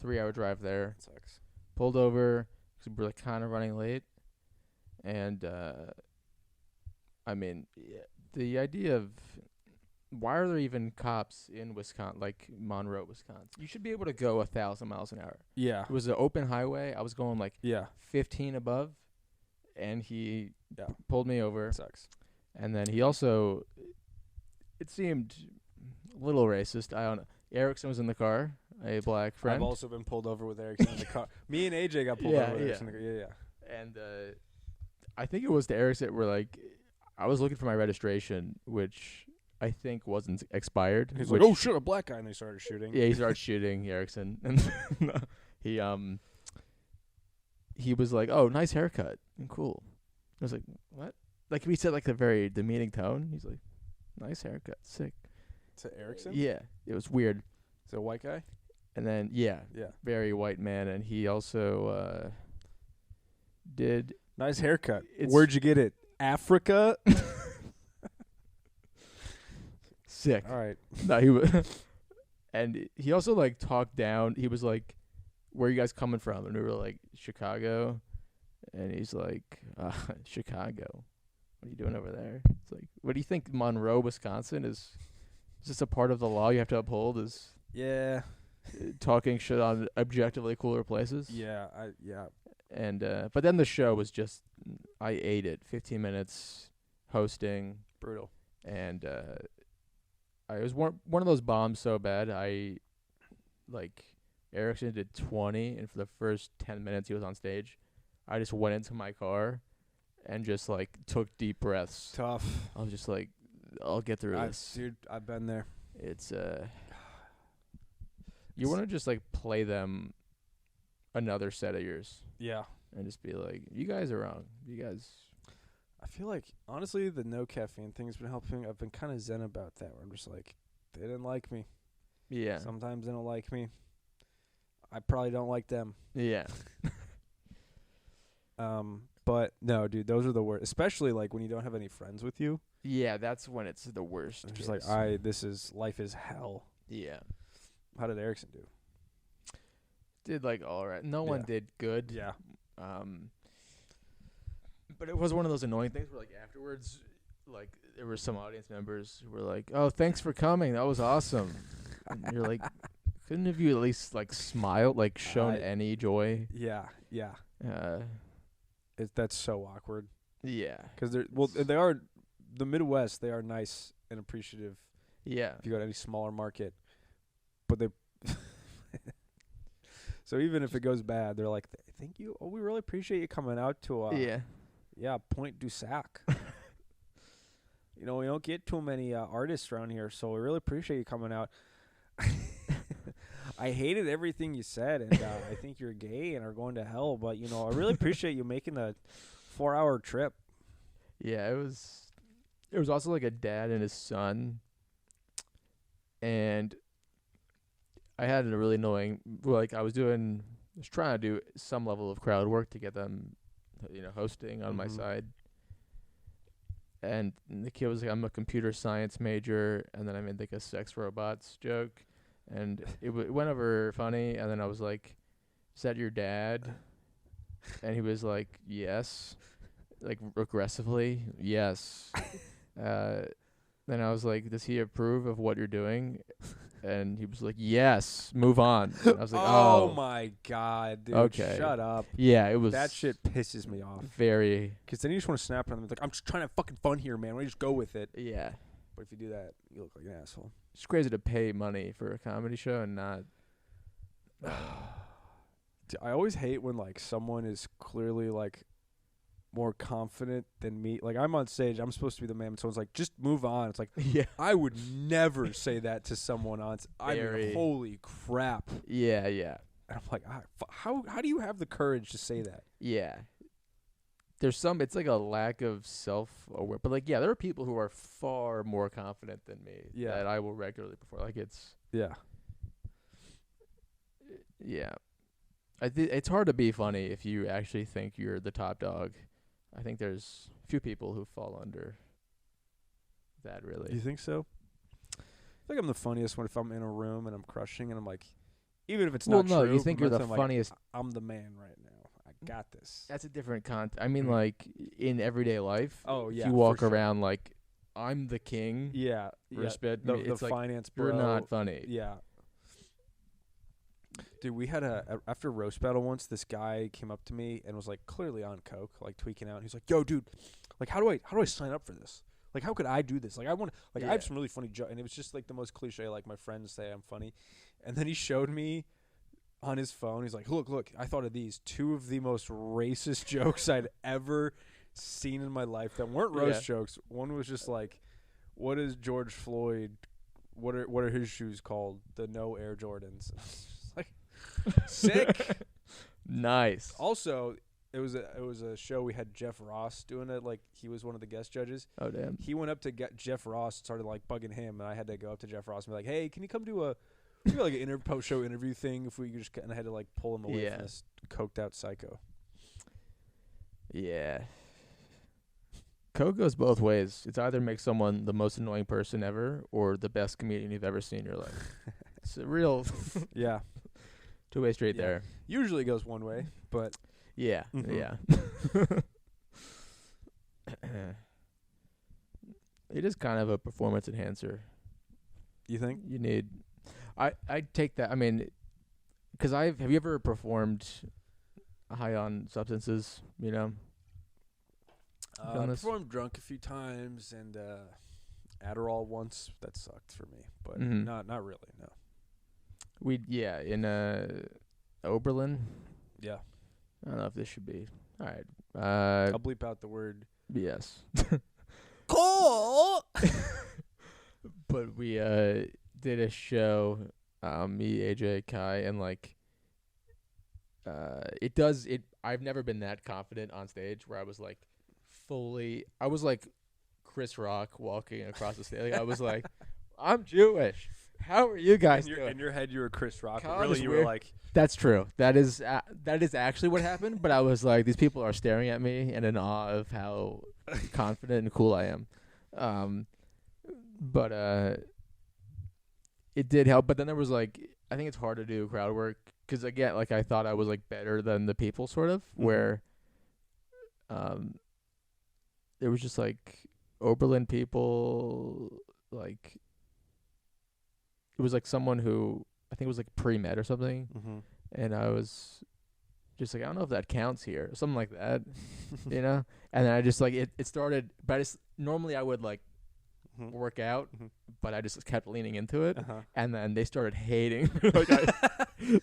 3-hour drive there. That sucks. Pulled over because we were like kind of running late. And, I mean, the idea of why are there even cops in Wisconsin, like Monroe, Wisconsin? You should be able to go 1,000 miles an hour. Yeah. It was an open highway. I was going like 15 above, and he pulled me over. That sucks. And then he also, it seemed a little racist. I don't know. Erickson was in the car, a black friend. I've also been pulled over with Erickson in the car. Me and AJ got pulled over with Erickson in the car. Yeah. And I think it was the Erickson where like, I was looking for my registration, which I think wasn't expired. He's like, "Oh shit, a black guy!" And they started shooting. Yeah, he started shooting Erickson, and he was like, "Oh, nice haircut, and cool." I was like, "What?" Like he said, like a very demeaning tone. He's like, "Nice haircut, sick." To Erickson? Yeah, it was weird. Is it a white guy? And then very white man, and he also did nice haircut. Where'd you get it? Africa? Sick. All right. No, he was, and he also like talked down. He was like, "Where are you guys coming from?" And we were like, "Chicago," and he's like, "Chicago. What are you doing over there?" It's like, "What do you think, Monroe, Wisconsin is this a part of the law you have to uphold?" Is talking shit on objectively cooler places? Yeah. And but then the show was just, I ate it. 15 minutes hosting, brutal, and I was one of those bombs so bad. I like Erickson did 20, and for the first 10 minutes he was on stage, I just went into my car and just like took deep breaths. Tough. I was just like, I'll get through this, dude. I've been there. It's you want to just like play them another set of yours. Yeah. And just be like, you guys are wrong. You guys. I feel like, honestly, the no caffeine thing's been helping. I've been kind of zen about that, where I'm just like, they didn't like me. Yeah. Sometimes they don't like me. I probably don't like them. Yeah. But no, dude, those are the worst. Especially like when you don't have any friends with you. Yeah, that's when it's the worst. It's just like life is hell. Yeah. How did Erickson do? Did like all right. No one did good. Yeah. But it was one of those annoying things where like afterwards, like there were some audience members who were like, "Oh, thanks for coming. That was awesome." And you're like, couldn't have you at least like smiled, like shown any joy? Yeah. That's so awkward. Yeah. Because they are the Midwest. They are nice and appreciative. Yeah. If you go to any smaller market, but they. So even if it goes bad, they're like, "Thank you. Oh, we really appreciate you coming out to Point du Sac." We don't get too many artists around here, so we really appreciate you coming out. I hated everything you said, and I think you're gay and are going to hell, but, I really appreciate you making a 4-hour trip. Yeah, it was also like a dad and his son, and I had a really annoying, like I was trying to do some level of crowd work to get them, hosting on my side. And the kid was like, "I'm a computer science major," and then I made like a sex robots joke, and it went over funny. And then I was like, "Is that your dad?" And he was like, "Yes," like aggressively, "Yes." Then I was like, "Does he approve of what you're doing?" And he was like, "Yes, move on." And I was like, "Oh my God, dude, okay, shut up." Yeah, it was. That shit pisses me off. Very. Because then you just want to snap at them. It's like, "I'm just trying to have fucking fun here, man. Why don't you just go with it?" Yeah. But if you do that, you look like an asshole. It's crazy to pay money for a comedy show and not. I always hate when like someone is clearly like more confident than me. Like I'm on stage, I'm supposed to be the man, and someone's like, "Just move on." It's like, yeah, I would never say that to someone on. I mean, holy crap. Yeah. And I'm like, how do you have the courage to say that? Yeah. It's like a lack of self-aware, but like, yeah, there are people who are far more confident than me that I will regularly perform. Like it's. Yeah. It's hard to be funny if you actually think you're the top dog. I think there's a few people who fall under that, really. You think so? I think I'm the funniest when if I'm in a room and I'm crushing and I'm like, even if it's not true. Well, no, you think you're the funniest. Like, I'm the man right now. I got this. That's a different context. I mean, like, in everyday life. Oh, yeah. If you walk around like, I'm the king. Yeah. Respect. The it's finance like, bro. You're not funny. Yeah. Dude, we had after roast battle once, this guy came up to me and was like clearly on coke, like tweaking out. He's like, "Yo, dude, like how do I sign up for this? Like how could I do this? Like I want I have some really funny jokes." And it was just like the most cliche, like my friends say I'm funny. And then he showed me on his phone. He's like, "Look, I thought of these 2 of the most racist jokes I'd ever seen in my life that weren't roast jokes. One was just like, what is George Floyd? What are his shoes called? The No Air Jordans." Sick. Nice. Also, it was a show we had Jeff Ross doing it. Like he was one of the guest judges. Oh damn. He went up to get Jeff Ross, started like bugging him, and I had to go up to Jeff Ross and be like, "Hey, can you come do like an post show interview thing?" If we could just, and I had to like pull him away from this coked out psycho. Yeah. Coke goes both ways. It's either make someone the most annoying person ever or the best comedian you've ever seen in your life. It's a real two-way street there. Usually goes one way, but yeah. It is kind of a performance enhancer. You think? You need I take that. I mean, cuz have you ever performed high on substances, I performed drunk a few times and Adderall once. That sucked for me, but not really, no. In Oberlin. Yeah. I don't know if this should be. All right. I'll bleep out the word. Yes. Cool. But we did a show, me, AJ, Kai, and like I've never been that confident on stage where I was like I was like Chris Rock walking across the stage. Like, I was like, I'm Jewish. How are you guys doing? In your head, you were Chris Rock. But God, really, it's you weird. were like, That's true. That is actually what happened. But I was like, these people are staring at me and in awe of how confident and cool I am. But it did help. But then there was like, I think it's hard to do crowd work because again, like I thought I was like better than the people, sort of. Where, there was just like Oberlin people, like it was like someone who I think it was like pre-med or something. And I was just like, I don't know if that counts here, something like that, you know. And then I just like it started, but I just normally I would like work out, but I just kept leaning into it, and then they started hating. Like I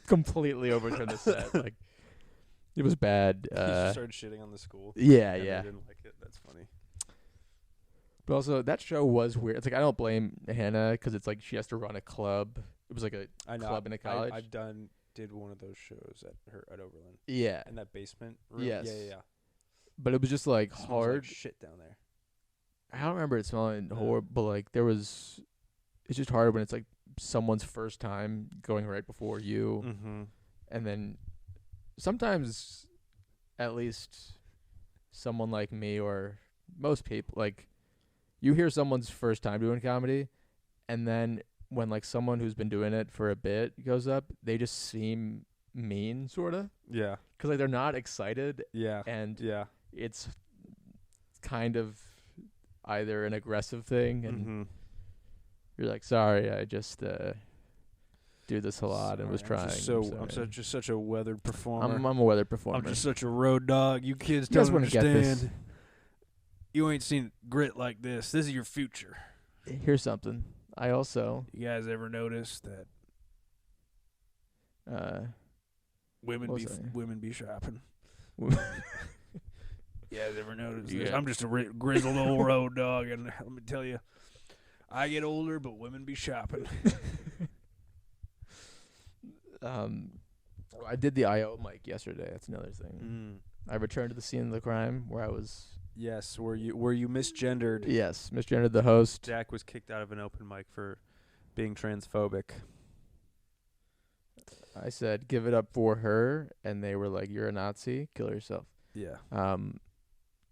completely overturned the set. Like it was bad. you just started shitting on the school. Yeah, and yeah. They didn't like it. That's funny. But also that show was weird. It's like I don't blame Hannah because it's like she has to run a club. It was like a club in a college. I've did one of those shows at Oberlin. Yeah. In that basement room. Yes. Yeah. But it was just like Smells hard. like shit down there. I don't remember it smelling horrible, but like it's just hard when it's like someone's first time going right before you, and then sometimes, at least, someone like me or most people, like you hear someone's first time doing comedy, and then when like someone who's been doing it for a bit goes up, they just seem mean, sorta. Yeah. Because like they're not excited. Yeah. And yeah. It's kind of either an aggressive thing and you're like, sorry, I just do this a lot and was trying. I'm just such a weathered performer. I'm a weathered performer. I'm just such a road dog. You kids You guys don't wouldn't get this. understand. You ain't seen grit like this. This is your future. Here's something. I also You guys ever notice that women be shopping? You guys ever notice this? I'm just a grizzled old road dog, and let me tell you, I get older, but women be shopping. I did the I.O. mic yesterday. That's another thing. I returned to the scene of the crime where I was. Yes, were you misgendered? Yes, misgendered the host. Jack was kicked out of an open mic for being transphobic. I said, give it up for her, and they were like, you're a Nazi, kill yourself. Yeah.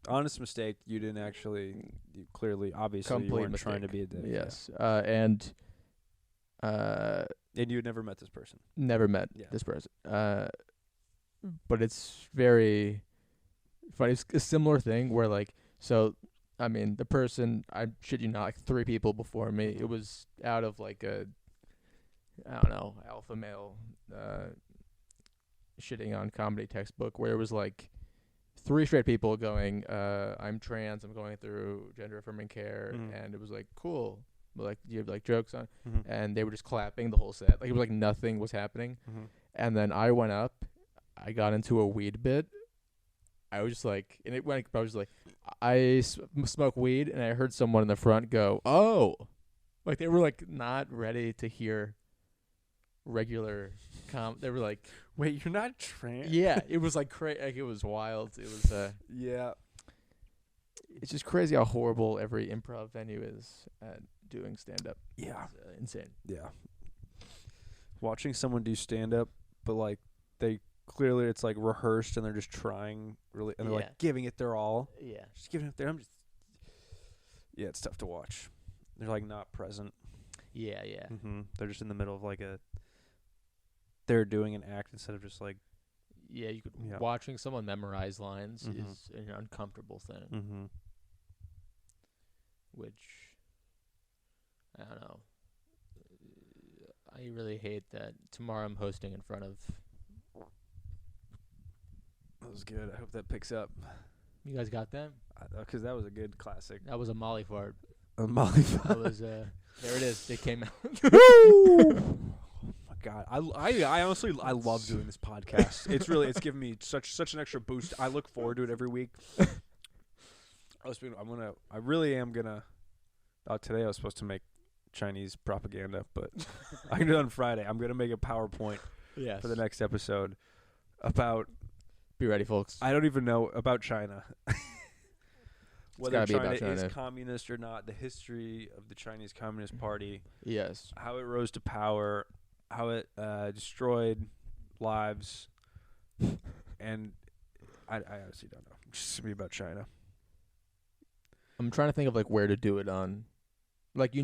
Honest mistake. You didn't actually. You clearly, obviously, you weren't trying to be a dick. Yes. Yeah. And you had never met this person. Never met this person. But it's very funny. It's a similar thing where, like, so, I mean, the person, I shit you not, like 3 people before me, it was out of, like, I don't know, alpha male shitting on comedy textbook where it was, like, 3 straight people going, I'm trans, I'm going through gender affirming care, and it was, like, cool. But, like, you have, like, jokes on, and they were just clapping the whole set. Like, it was like nothing was happening. And then I went up, I got into a weed bit. I was just like, and it went, I was like, I smoke weed, and I heard someone in the front go, oh. Like, they were, like, not ready to hear regular they were like, wait, you're not trans? Yeah, it was, like, like, it was wild. It was, yeah. It's just crazy how horrible every improv venue is at doing stand-up. Yeah. It's insane. Yeah. Watching someone do stand-up, but, like, they clearly it's, like, rehearsed, and they're just trying really, and they're, like, giving it their all. Yeah. Just giving it their, yeah, it's tough to watch. They're, like, not present. Yeah, yeah. They're just in the middle of, like, they're doing an act instead of just, like. Yeah, you could. Yeah. Watching someone memorize lines is an uncomfortable thing. Which, I don't know. I really hate that tomorrow I'm hosting in front of. That was good. I hope that picks up. You guys got that? Because that was a good classic. That was a Molly fart. A Molly fart. That was there it is. It came out. Oh my God. I honestly I love doing this podcast. It's given me such an extra boost. I look forward to it every week. I really am gonna. Today I was supposed to make Chinese propaganda, but I can do it on Friday. I'm gonna make a PowerPoint for the next episode about. Be ready, folks. I don't even know about China. whether gotta be China about China. is communist or not, the history of the Chinese Communist Party, Yes. how it rose to power, how it destroyed lives, and I honestly don't know. It's just gonna be about China. I'm trying to think of like where to do it on. Like you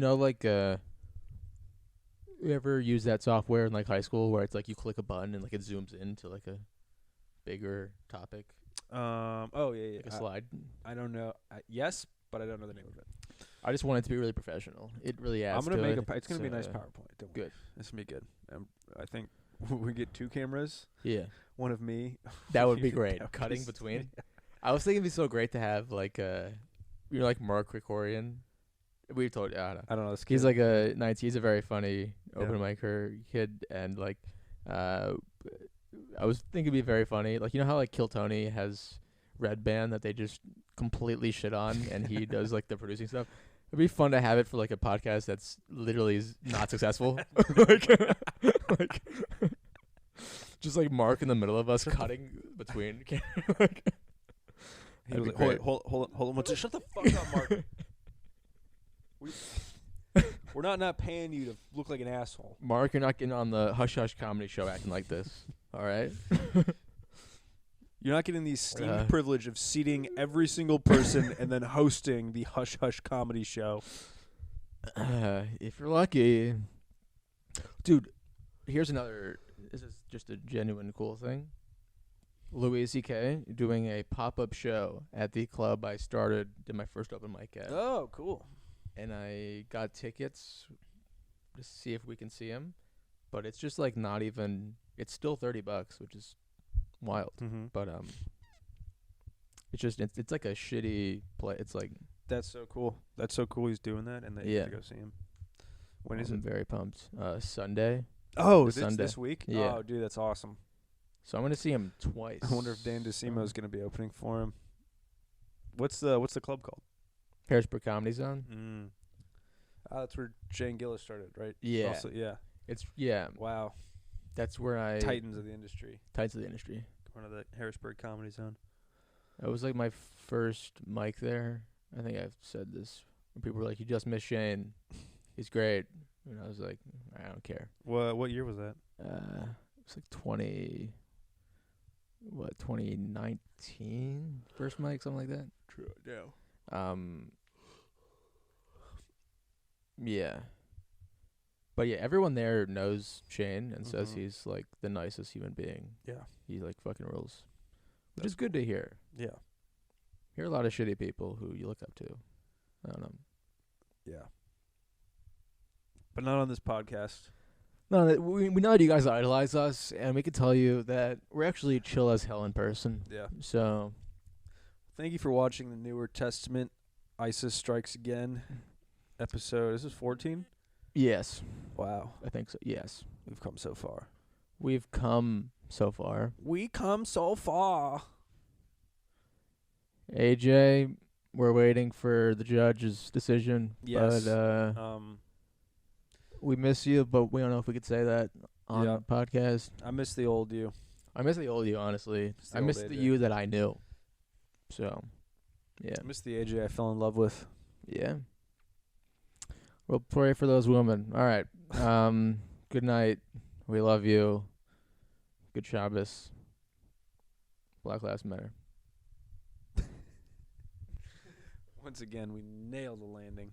ever use that software in like high school where it's like you click a button and like it zooms into like a bigger topic, Oh yeah. like a slide. I don't know. Yes, but I don't know the name of it. I just want it to be really professional. It really adds. I'm gonna to make it. it's gonna be a nice PowerPoint. Don't worry. Good. It's gonna be good. I think we get 2 cameras. Yeah, One of me. that would be That great. would Cutting be between. I was thinking it'd be so great to have like like Mark Krikorian. We've told you. I don't know. I don't know. This He's kid. like a nice. He's a very funny open Yeah. micer kid, and like, I was thinking it'd be very funny. Like how like Kill Tony has Red Band that they just completely shit on, and he does like the producing stuff. It'd be fun to have it for like a podcast that's literally not successful. like, just like Mark in the middle of us cutting between. Like, He that'd was be like, great. hold on. Shut the fuck up, Mark. We're not paying you to look like an asshole. Mark, you're not getting on the Hush Hush comedy show acting like this. All right. You're not getting the esteemed Uh. privilege of seating every single person and then hosting the Hush Hush comedy show. If you're lucky. Dude, here's another. This is just a genuine cool thing. Louis C.K. doing a pop-up show at the club I did my first open mic at. Oh, cool. And I got tickets to see if we can see him. But it's just like not even. It's still $30, which is wild. Mm-hmm. But it's like a shitty play. It's like That's so cool. That's so cool he's doing that, and they Yeah. get to go see him. When is I'm it? very pumped. Sunday. Oh, this Sunday. this week? Yeah. Oh, dude, that's awesome. So I'm gonna see him twice. I wonder if Dan DeSimo is going to be opening for him. What's the club called? Harrisburg Comedy Zone. That's where Jane Gillis started, right? Yeah. Also, yeah. Yeah. Wow. That's where Titans of the industry. Titans of the industry. One of the Harrisburg Comedy Zone. That was like my first mic there. I think I've said this. When people were like, "You just missed Shane. He's great," and I was like, "I don't care." What year was that? It was like 2019 first mic, something like that. True. Yeah. Yeah. But yeah, everyone there knows Shane and says Mhm. he's like the nicest human being. Yeah. He like fucking rules. Which That's is good to hear. Yeah. Hear a lot of shitty people who you look up to. I don't know. Yeah. But not on this podcast. No, we know that you guys idolize us, and we can tell you that we're actually chill as hell in person. Yeah. So, Thank you for watching the Newer Testament ISIS Strikes Again episode. This is 14? yes, Wow. I think so. Yes. We've come so far. We've come so far. We come so far. AJ, we're waiting for the judge's decision. Yes. But we miss you, but we don't know if we could say that on Yeah. the podcast. I miss the old you. I miss the old you, honestly. It's the I old miss the AJ. you that I knew. So, yeah. I miss the AJ I fell in love with. Yeah. We'll pray for those women. All right. Good night. We love you. Good Shabbos. Black Lives Matter. Once again, we nailed the landing.